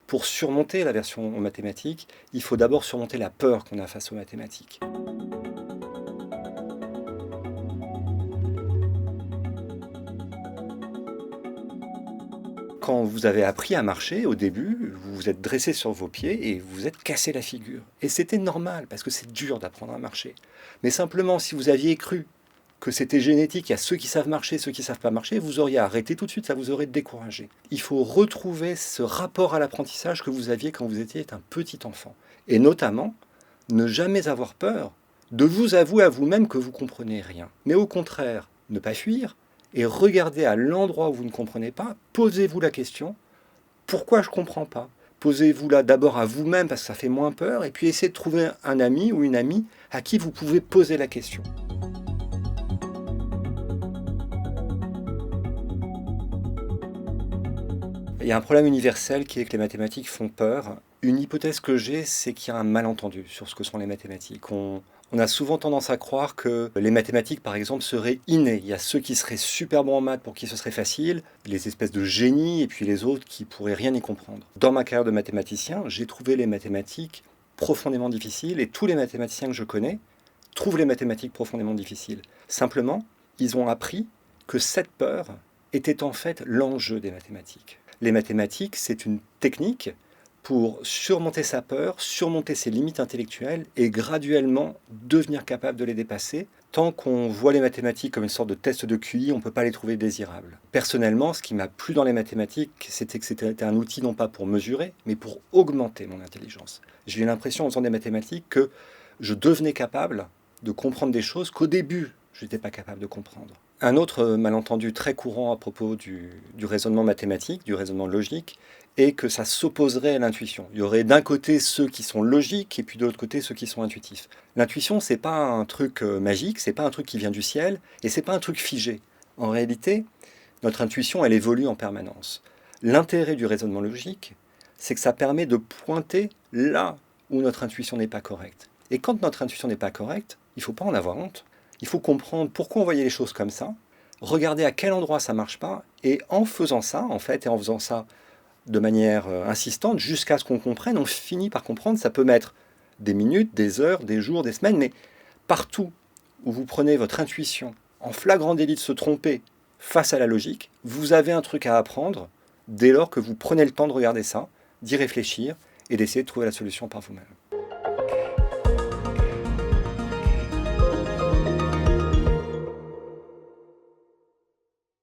Pour surmonter l'aversion aux mathématiques, il faut d'abord surmonter la peur qu'on a face aux mathématiques. Quand vous avez appris à marcher, au début, vous vous êtes dressé sur vos pieds et vous vous êtes cassé la figure. Et c'était normal, parce que c'est dur d'apprendre à marcher. Mais simplement, si vous aviez cru que c'était génétique, il y a ceux qui savent marcher, ceux qui ne savent pas marcher, vous auriez arrêté tout de suite, ça vous aurait découragé. Il faut retrouver ce rapport à l'apprentissage que vous aviez quand vous étiez un petit enfant. Et notamment, ne jamais avoir peur de vous avouer à vous-même que vous ne comprenez rien. Mais au contraire, ne pas fuir et regardez à l'endroit où vous ne comprenez pas, posez-vous la question, pourquoi je ne comprends pas ? Posez-vous-la d'abord à vous-même parce que ça fait moins peur, et puis essayez de trouver un ami ou une amie à qui vous pouvez poser la question. Il y a un problème universel qui est que les mathématiques font peur. Une hypothèse que j'ai, c'est qu'il y a un malentendu sur ce que sont les mathématiques. On a souvent tendance à croire que les mathématiques, par exemple, seraient innées. Il y a ceux qui seraient super bons en maths pour qui ce serait facile, les espèces de génies, et puis les autres qui pourraient rien y comprendre. Dans ma carrière de mathématicien, j'ai trouvé les mathématiques profondément difficiles, et tous les mathématiciens que je connais trouvent les mathématiques profondément difficiles. Simplement, ils ont appris que cette peur était en fait l'enjeu des mathématiques. Les mathématiques, c'est une technique pour surmonter sa peur, surmonter ses limites intellectuelles et graduellement devenir capable de les dépasser. Tant qu'on voit les mathématiques comme une sorte de test de QI, on ne peut pas les trouver désirables. Personnellement, ce qui m'a plu dans les mathématiques, c'était que c'était un outil non pas pour mesurer, mais pour augmenter mon intelligence. J'ai eu l'impression en faisant des mathématiques que je devenais capable de comprendre des choses qu'au début, je n'étais pas capable de comprendre. Un autre malentendu très courant à propos du raisonnement mathématique, du raisonnement logique, est que ça s'opposerait à l'intuition. Il y aurait d'un côté ceux qui sont logiques et puis de l'autre côté ceux qui sont intuitifs. L'intuition, c'est pas un truc magique, c'est pas un truc qui vient du ciel et c'est pas un truc figé. En réalité, notre intuition, elle évolue en permanence. L'intérêt du raisonnement logique, c'est que ça permet de pointer là où notre intuition n'est pas correcte. Et quand notre intuition n'est pas correcte, il ne faut pas en avoir honte. Il faut comprendre pourquoi on voyait les choses comme ça, regarder à quel endroit ça ne marche pas, et en faisant ça, en fait, et en faisant ça de manière insistante, jusqu'à ce qu'on comprenne, on finit par comprendre. Ça peut mettre des minutes, des heures, des jours, des semaines, mais partout où vous prenez votre intuition en flagrant délit de se tromper face à la logique, vous avez un truc à apprendre dès lors que vous prenez le temps de regarder ça, d'y réfléchir et d'essayer de trouver la solution par vous-même.